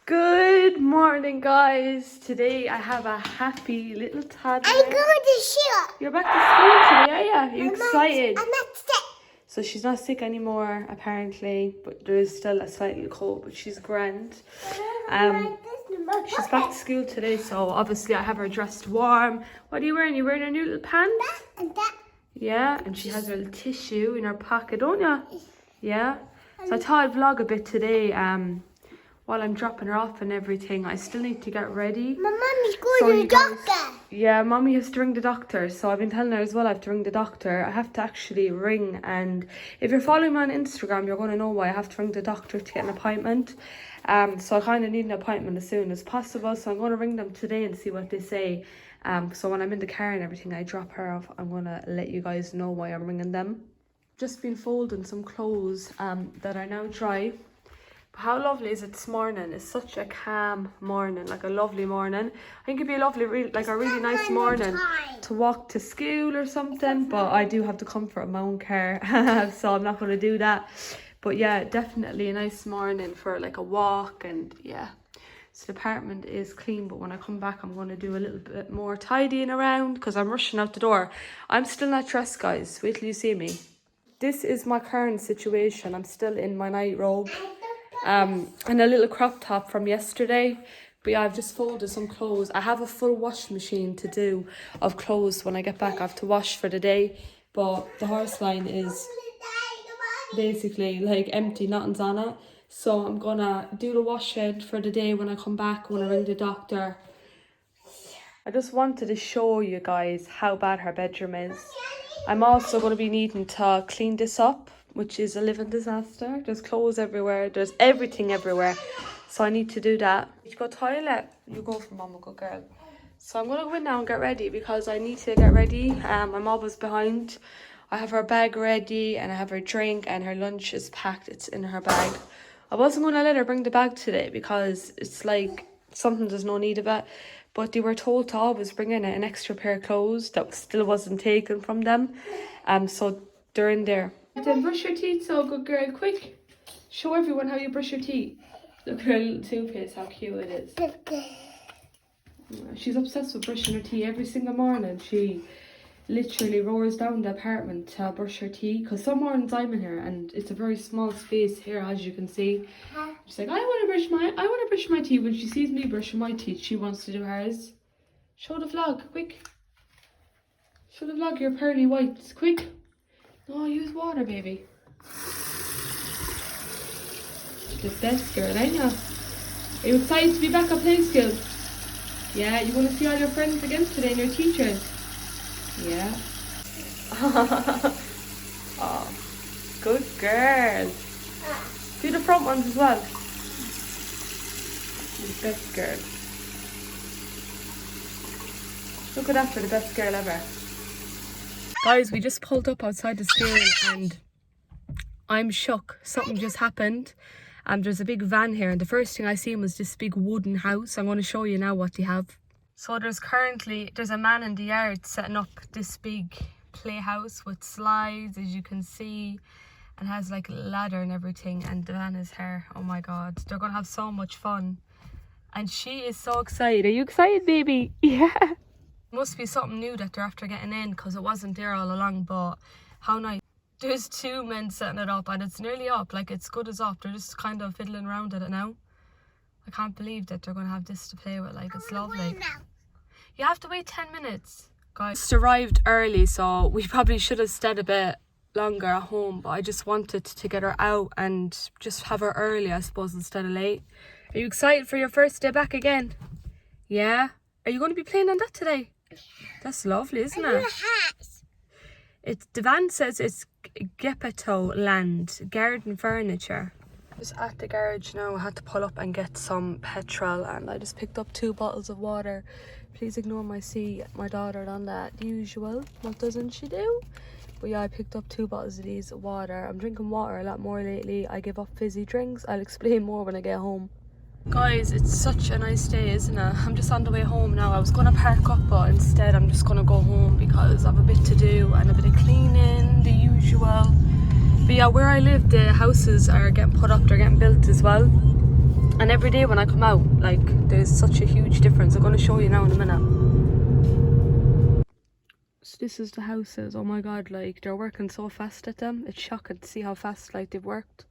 Good morning, guys. Today I have a happy little toddler. I'm going to school. You're back to school today, are you? Are you excited? I'm not sick. So she's not sick anymore, apparently, but there is still a slight little cold, but she's grand. She's back to school today, so obviously I have her dressed warm. What are you wearing? You wearing her new little pants? And that. Yeah, and she has her little tissue in her pocket, don't you? Yeah. So I thought I'd vlog a bit today. While I'm dropping her off and everything, I still need to get ready. My mommy's going to the doctor. Yeah, mommy has to ring the doctor. So I've been telling her as well I have to ring the doctor. I have to actually ring, and if you're following me on Instagram, you're going to know why I have to ring the doctor to get an appointment. So I kind of need an appointment as soon as possible. So I'm going to ring them today and see what they say. So when I'm in the car and everything, I drop her off. I'm going to let you guys know why I'm ringing them. Just been folding some clothes that are now dry. How lovely is it this morning? It's such a calm morning, like a lovely morning. I think it'd be a lovely, a really nice morning to walk to school or something, but I do have the comfort of my own car, so I'm not going to do that. But yeah, definitely a nice morning for like a walk, and yeah. So the apartment is clean, but when I come back, I'm going to do a little bit more tidying around because I'm rushing out the door. I'm still not dressed, guys. Wait till you see me. This is my current situation. I'm still in my night robe. And a little crop top from yesterday, but yeah, I've just folded some clothes. I have a full wash machine to do of clothes. When I get back I have to wash for the day, but the horse line is basically like empty, nothing's on it, so I'm gonna do the washing for the day when I come back, when I ring the doctor. I just wanted to show you guys how bad her bedroom is. I'm also going to be needing to clean this up, which is a living disaster. There's clothes everywhere. There's everything everywhere. So I need to do that. You go toilet. You go for mama, good girl. So I'm going to go in now and get ready because I need to get ready. My mom was behind. I have her bag ready and I have her drink and her lunch is packed. It's in her bag. I wasn't going to let her bring the bag today because it's like something there's no need of it. But they were told to always bring in an extra pair of clothes that still wasn't taken from them. So they're in there. Then brush your teeth, so good girl, quick. Show everyone how you brush your teeth. Look at her little toothpaste, how cute it is. She's obsessed with brushing her teeth every single morning. She literally roars down the apartment to brush her teeth, because some mornings I'm in here and it's a very small space here, as you can see. She's like, I want to brush my teeth. When she sees me brushing my teeth, she wants to do hers. Show the vlog, quick. Show the vlog your pearly whites, quick. No, use water, baby. She's the best girl, ain't you? Are you excited to be back at play school? Yeah, you want to see all your friends again today and your teachers? Yeah. Oh, good girl. Do the front ones as well. You're the best girl. Look at that for the best girl ever. Guys, we just pulled up outside the school and I'm shook. Something just happened. There's a big van here and the first thing I seen was this big wooden house. I'm going to show you now what they have. So there's a man in the yard setting up this big playhouse with slides, as you can see, and has like a ladder and everything, and the van is here. Oh my god, they're going to have so much fun. And she is so excited. Are you excited, baby? Yeah. Must be something new that they're after getting in because it wasn't there all along, but how nice. There's two men setting it up and it's nearly up, like it's good as up. They're just kind of fiddling around at it now. I can't believe that they're going to have this to play with, like it's lovely. You have to wait 10 minutes. Guys, just arrived early, so we probably should have stayed a bit longer at home, but I just wanted to get her out and just have her early, I suppose, instead of late. Are you excited for your first day back again? Yeah? Are you going to be playing on that today? That's lovely, isn't it? The van says it's Gepetto Land, garden furniture. Just at the garage now. I had to pull up and get some petrol and I just picked up 2 bottles of water. Please ignore my daughter on that usual. What doesn't she do? But yeah, I picked up 2 bottles of these water. I'm drinking water a lot more lately. I give up fizzy drinks. I'll explain more when I get home. Guys, it's such a nice day, isn't it? I'm just on the way home now. I was going to park up, but instead I'm just going to go home because I have a bit to do and a bit of cleaning, the usual. But yeah, where I live, the houses are getting put up, they're getting built as well. And every day when I come out, like, there's such a huge difference. I'm going to show you now in a minute. So this is the houses. Oh my god, like, they're working so fast at them. It's shocking to see how fast, like, they've worked.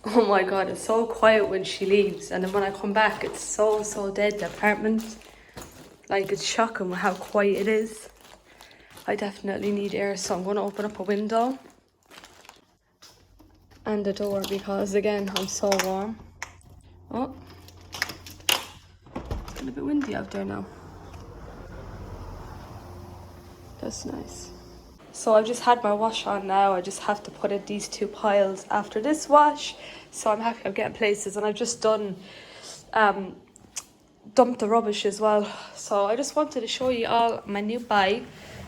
Oh my god, it's so quiet when she leaves, and then when I come back, it's so dead, the apartment. Like, it's shocking how quiet it is. I definitely need air, so I'm going to open up a window and the door because, again, I'm so warm. Oh, it's getting a bit windy out there now. That's nice. So I've just had my wash on now. I just have to put in these 2 piles after this wash. So I'm happy I'm getting places, and I've just done dumped the rubbish as well. So I just wanted to show you all my new buy.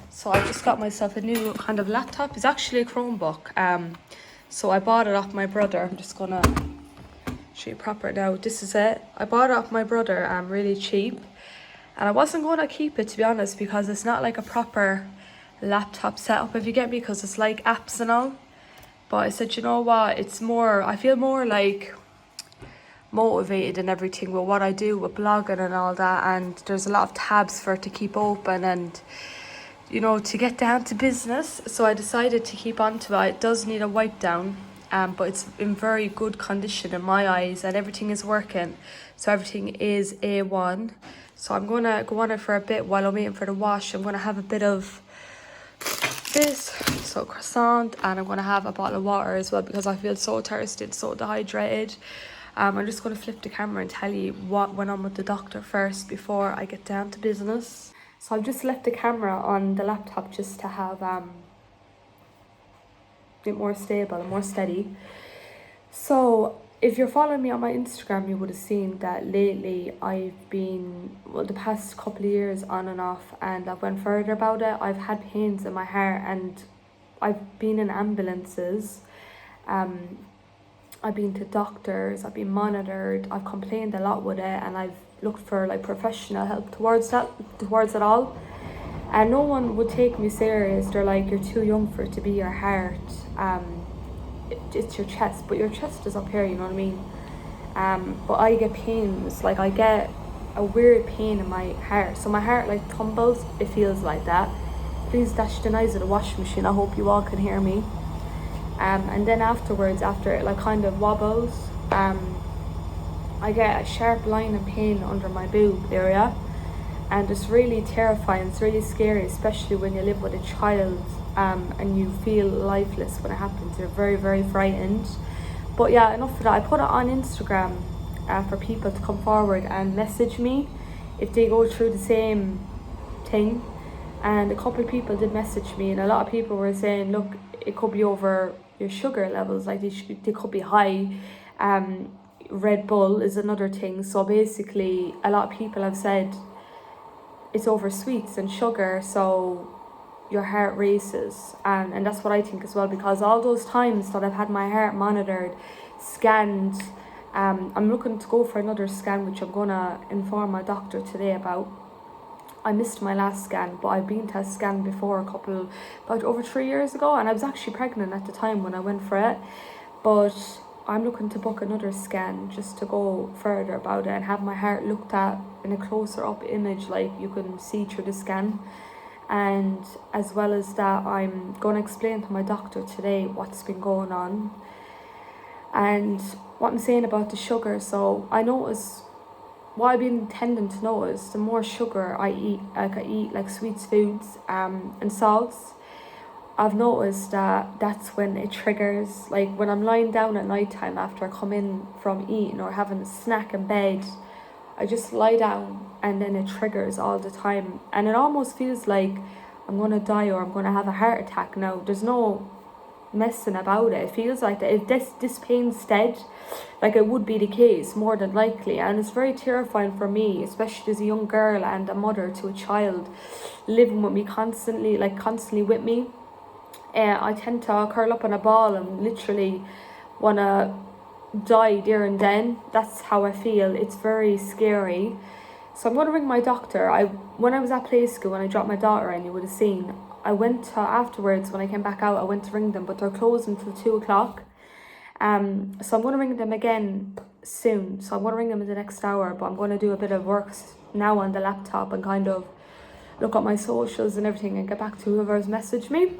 So I just got myself a new kind of laptop. It's actually a Chromebook. So I bought it off my brother. I'm just gonna show you proper now. This is it. I bought it off my brother really cheap. And I wasn't going to keep it, to be honest, because it's not like a proper laptop setup, if you get me, because it's like apps and all. But I said, you know what, it's more, I feel more like motivated and everything with what I do with blogging and all that, and there's a lot of tabs for it to keep open and, you know, to get down to business. So I decided to keep on to it. It does need a wipe down, but it's in very good condition in my eyes, and everything is working. So everything is A1. So I'm going to go on it for a bit while I'm waiting for the wash. I'm going to have a bit of this, so croissant, and I'm going to have a bottle of water as well because I feel so thirsty and so dehydrated. I'm just going to flip the camera and tell you what went on with the doctor first before I get down to business. So I've just left the camera on the laptop just to have a bit more stable and more steady. So if you're following me on my Instagram, you would have seen that lately I've been, well, the past couple of years on and off, and I've went further about it. I've had pains in my heart and I've been in ambulances. I've been to doctors, I've been monitored, I've complained a lot with it, and I've looked for like professional help towards it all. And no one would take me serious. They're like, you're too young for it to be your heart. It's your chest, but your chest is up here, you know what I mean? But I get pains, like I get a weird pain in my heart. So my heart like tumbles, it feels like that. Please dash the noise of the washing machine, I hope you all can hear me. And then afterwards, after it like kind of wobbles, I get a sharp line of pain under my boob area. And it's really terrifying, it's really scary, especially when you live with a child and you feel lifeless when it happens. You're very frightened. But yeah, enough of that. I put it on Instagram for people to come forward and message me if they go through the same thing. And a couple of people did message me, and a lot of people were saying, look, it could be over your sugar levels, like they could be high. Red Bull is another thing. So basically a lot of people have said it's over sweets and sugar, so your heart races, and that's what I think as well, because all those times that I've had my heart monitored, scanned, I'm looking to go for another scan, which I'm gonna inform my doctor today about. I missed my last scan, but I've been to a scan before about over 3 years ago, and I was actually pregnant at the time when I went for it. But I'm looking to book another scan just to go further about it and have my heart looked at in a closer up image, like you can see through the scan. And as well as that, I'm going to explain to my doctor today what's been going on and what I'm saying about the sugar. So I notice, what I've been tending to notice, the more sugar I eat like sweets, foods and salts, I've noticed that that's when it triggers. Like when I'm lying down at night time after I come in from eating or having a snack in bed, I just lie down and then it triggers all the time. And it almost feels like I'm going to die or I'm going to have a heart attack now. There's no messing about it. It feels like that if this pain's dead, like it would be the case more than likely. And it's very terrifying for me, especially as a young girl and a mother to a child living with me constantly with me. I tend to curl up on a ball and literally want to die there and then. That's how I feel. It's very scary. So I'm going to ring my doctor. When I was at Preschool, when I dropped my daughter in, you would have seen, I went to, afterwards when I came back out, I went to ring them, but they're closed until 2 o'clock. So I'm going to ring them again soon. So I'm going to ring him in the next hour, but I'm going to do a bit of work now on the laptop and kind of look at my socials and everything and get back to whoever's messaged me.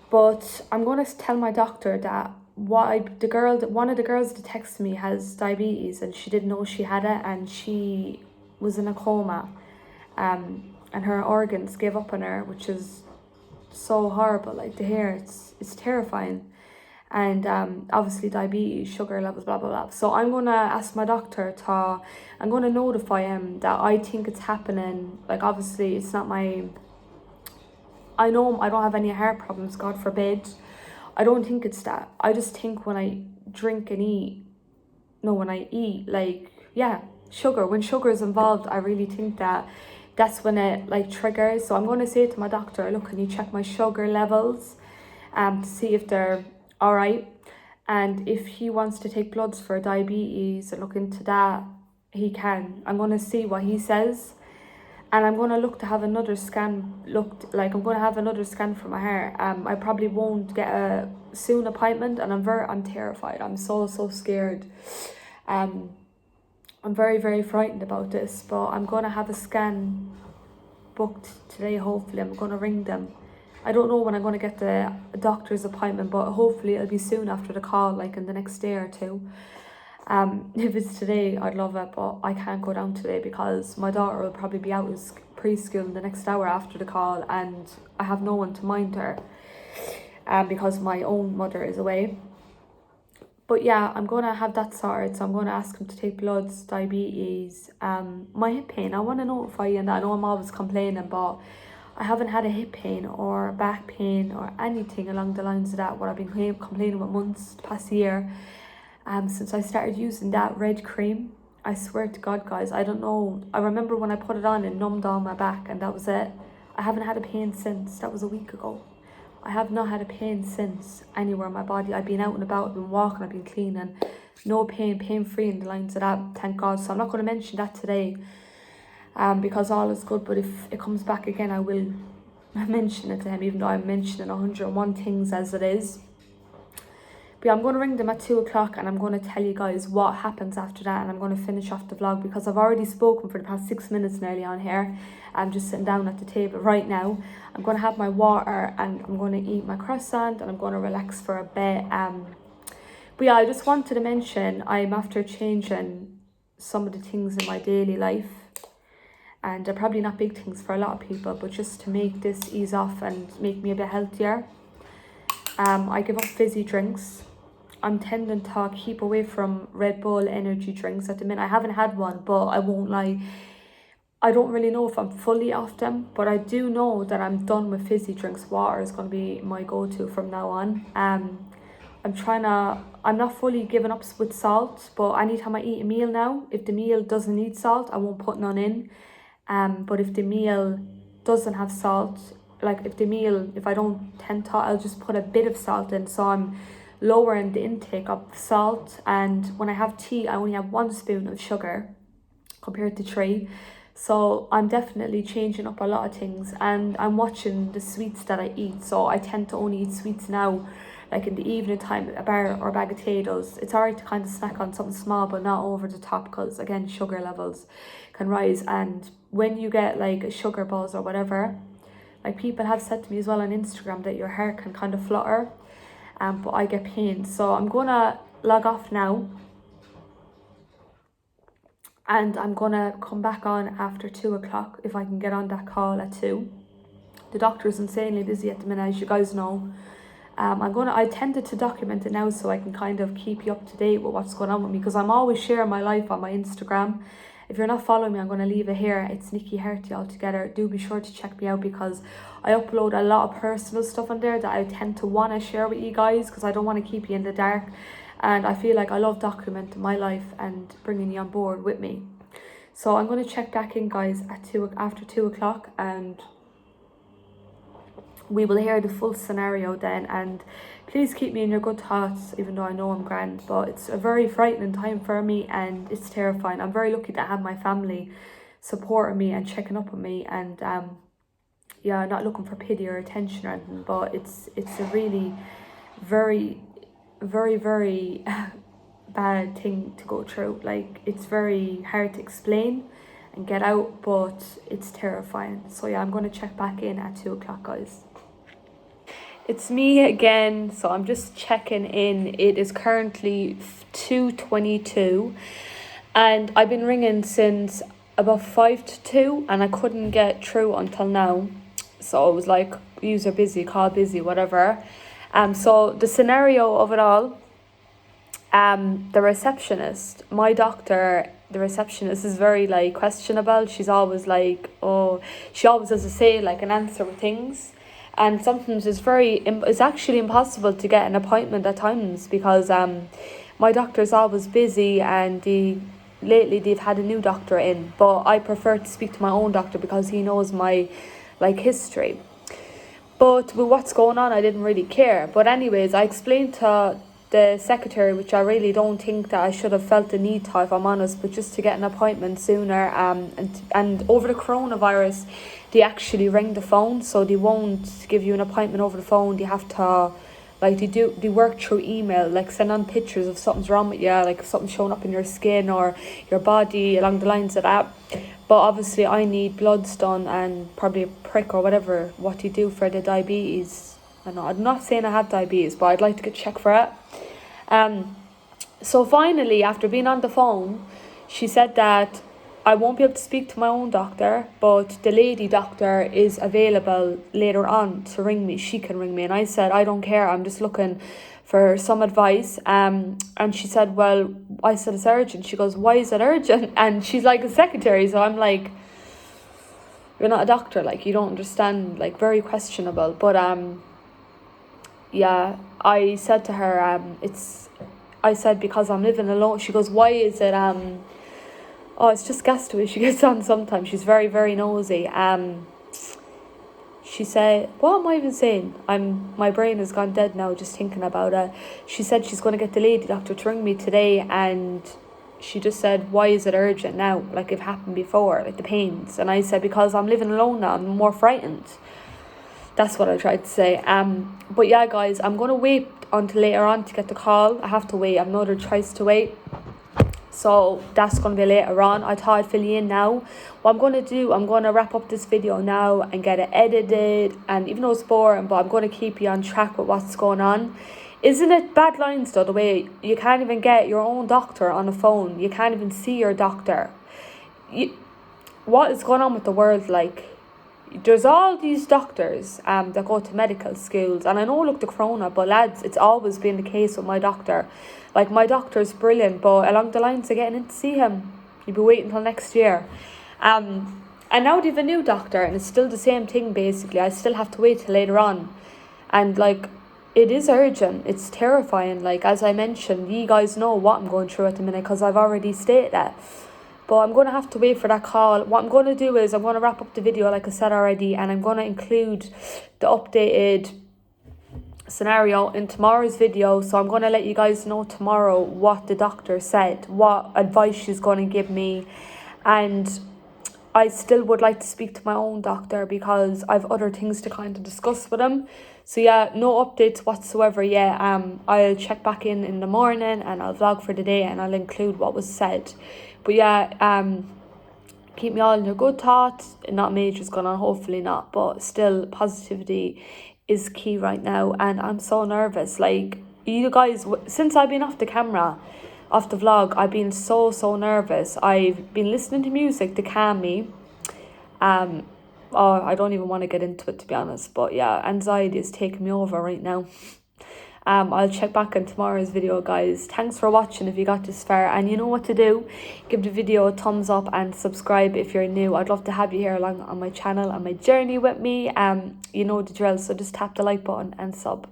But I'm going to tell my doctor that one of the girls that texted me has diabetes and she didn't know she had it, and she was in a coma, and her organs gave up on her, which is so horrible, like, to hear. It's terrifying. And obviously diabetes, sugar levels, blah blah blah. So I'm gonna ask my doctor I'm gonna notify him that I think it's happening. Like, obviously it's not my, I know I don't have any heart problems, God forbid. I don't think it's that. I just think when I drink and eat, when I eat, like, yeah, sugar, when sugar is involved, I really think that's when it, like, triggers. So I'm going to say to my doctor, look, can you check my sugar levels to see if they're all right? And if he wants to take bloods for diabetes and look into that, he can. I'm going to see what he says. And I'm going to look to have another scan I'm going to have another scan for my hair. I probably won't get a soon appointment, and I'm terrified. I'm so scared. I'm very, very frightened about this, but I'm going to have a scan booked today, hopefully. I'm going to ring them. I don't know when I'm going to get the doctor's appointment, but hopefully it'll be soon after the call, like in the next day or two. If it's today, I'd love it, but I can't go down today because my daughter will probably be out of preschool in the next hour after the call, and I have no one to mind her because my own mother is away. But yeah, I'm going to have that sorted. So I'm going to ask him to take bloods, diabetes, my hip pain. I want to notify you, and I know I'm always complaining, but I haven't had a hip pain or back pain or anything along the lines of that, what I've been complaining about months, the past year. Since I started using that red cream. I swear to God, guys, I don't know. I remember when I put it on, it numbed all my back, and that was it. I haven't had a pain since. That was a week ago. I have not had a pain since anywhere in my body. I've been out and about, I've been walking, I've been cleaning. No pain-free in the lines of that, thank God. So I'm not going to mention that today because all is good. But if it comes back again, I will mention it to him, even though I'm mentioning 101 things as it is. But yeah, I'm going to ring them at 2 o'clock, and I'm going to tell you guys what happens after that, and I'm going to finish off the vlog because I've already spoken for the past 6 minutes nearly on here. I'm just sitting down at the table right now. I'm going to have my water, and I'm going to eat my croissant, and I'm going to relax for a bit. But yeah, I just wanted to mention I'm after changing some of the things in my daily life, and they're probably not big things for a lot of people, but just to make this ease off and make me a bit healthier. I give up fizzy drinks. I'm tending to keep away from Red Bull energy drinks at the minute. I haven't had one, but I won't lie, I don't really know if I'm fully off them, but I do know that I'm done with fizzy drinks. Water is going to be my go-to from now on. I'm not fully giving up with salt, but anytime I eat a meal now, if the meal doesn't need salt, I won't put none in. But if the meal doesn't have salt, like if I don't tend to, I'll just put a bit of salt in. So I'm lowering the intake of salt, and when I have tea, I only have 1 spoon of sugar compared to 3. So I'm definitely changing up a lot of things, and I'm watching the sweets that I eat. So I tend to only eat sweets now, like in the evening time, a bar or a bag of potatoes. It's alright to kind of snack on something small, but not over the top, because again, sugar levels can rise. And when you get like a sugar buzz or whatever, like people have said to me as well on Instagram that your hair can kind of flutter, but I get pain. So I'm gonna log off now, and I'm gonna come back on after 2 o'clock if I can get on that call at 2. The doctor's insanely busy at the minute, as you guys know. I tended to document it now so I can kind of keep you up to date with what's going on with me, because I'm always sharing my life on my Instagram. If you're not following me, I'm going to leave it here. It's nickyharty altogether. Do be sure to check me out, because I upload a lot of personal stuff on there that I tend to want to share with you guys, because I don't want to keep you in the dark. And I feel like I love documenting my life and bringing you on board with me. So I'm going to check back in, guys, at after 2 o'clock, and we will hear the full scenario then. And please keep me in your good thoughts, even though I know I'm grand, but it's a very frightening time for me, and it's terrifying. I'm very lucky to have my family supporting me and checking up on me, and yeah, not looking for pity or attention or anything, but it's a really very, very, very bad thing to go through. Like, it's very hard to explain and get out, but it's terrifying. So yeah, I'm going to check back in at 2 o'clock, guys. It's me again, so I'm just checking in. It is currently 2:22 and I've been ringing since about 5 to 2 and I couldn't get through until now. So I was like, user busy, call busy, whatever. So the scenario of it all, the receptionist, my doctor, the receptionist is very like questionable. She's always like, she always has to say like an answer with things. And sometimes it's actually impossible to get an appointment at times because my doctor's always busy and lately they've had a new doctor in. But I prefer to speak to my own doctor because he knows my like history. But with what's going on, I didn't really care. But anyways, I explained to the secretary, which I really don't think that I should have felt the need to, if I'm honest, but just to get an appointment sooner. And over the coronavirus, they actually ring the phone, so they won't give you an appointment over the phone. They have to, like, they work through email, like send on pictures if something's wrong with you, like if something's showing up in your skin or your body, along the lines of that. But obviously I need bloods done and probably a prick or whatever, what you do for the diabetes. I know, I'm not saying I have diabetes, but I'd like to get checked for it. So finally, after being on the phone, she said that I won't be able to speak to my own doctor, but the lady doctor is available later on to ring me. She can ring me. And I said, I don't care. I'm just looking for some advice. And she said, well, I said, it's urgent. She goes, why is it urgent? And she's like a secretary. So I'm like, you're not a doctor. Like, you don't understand. Like, very questionable. But yeah, I said to her, I said, because I'm living alone. She goes, why is it, it's just gas the way she gets on sometimes. She's very, very nosy. She said, what am I even saying? My brain has gone dead now just thinking about it. She said she's going to get the lady doctor to ring me today, and she just said, why is it urgent now? Like, it happened before, like the pains. And I said, because I'm living alone now, I'm more frightened. That's what I tried to say. But yeah, guys, I'm going to wait until later on to get the call. I have to wait. I have no other choice to wait. So that's going to be later on. I thought I'd fill you in now. What I'm going to do, I'm going to wrap up this video now and get it edited. And even though it's boring, but I'm going to keep you on track with what's going on. Isn't it bad lines though, the way you can't even get your own doctor on the phone? You can't even see your doctor. What is going on with the world? Like, there's all these doctors that go to medical schools, and I know, look, the corona, but lads, it's always been the case with my doctor. Like, my doctor's brilliant, but along the lines of getting in to see him, you'll be waiting until next year. And now they have a new doctor, and it's still the same thing basically. I still have to wait till later on. And like, it is urgent. It's terrifying. Like, as I mentioned, you guys know what I'm going through at the minute because I've already stated that. But I'm going to have to wait for that call. What I'm going to do is I'm going to wrap up the video, like I said already, and I'm going to include the updated scenario in tomorrow's video. So I'm going to let you guys know tomorrow what the doctor said, what advice she's going to give me. And I still would like to speak to my own doctor because I've other things to kind of discuss with him. So yeah, no updates whatsoever yet. I'll check back in the morning and I'll vlog for the day and I'll include what was said. But yeah, keep me all in your good thoughts. Not major's going on, hopefully not, but still positivity is key right now. And I'm so nervous. Like, you guys, since I've been off the camera, off the vlog, I've been so nervous. I've been listening to music to calm me. I don't even want to get into it, to be honest, but yeah, anxiety is taking me over right now. I'll check back on tomorrow's video, guys. Thanks for watching if you got this far, and you know what to do. Give the video a thumbs up and subscribe if you're new. I'd love to have you here along on my channel, on my journey with me. You know the drill, so just tap the like button and sub.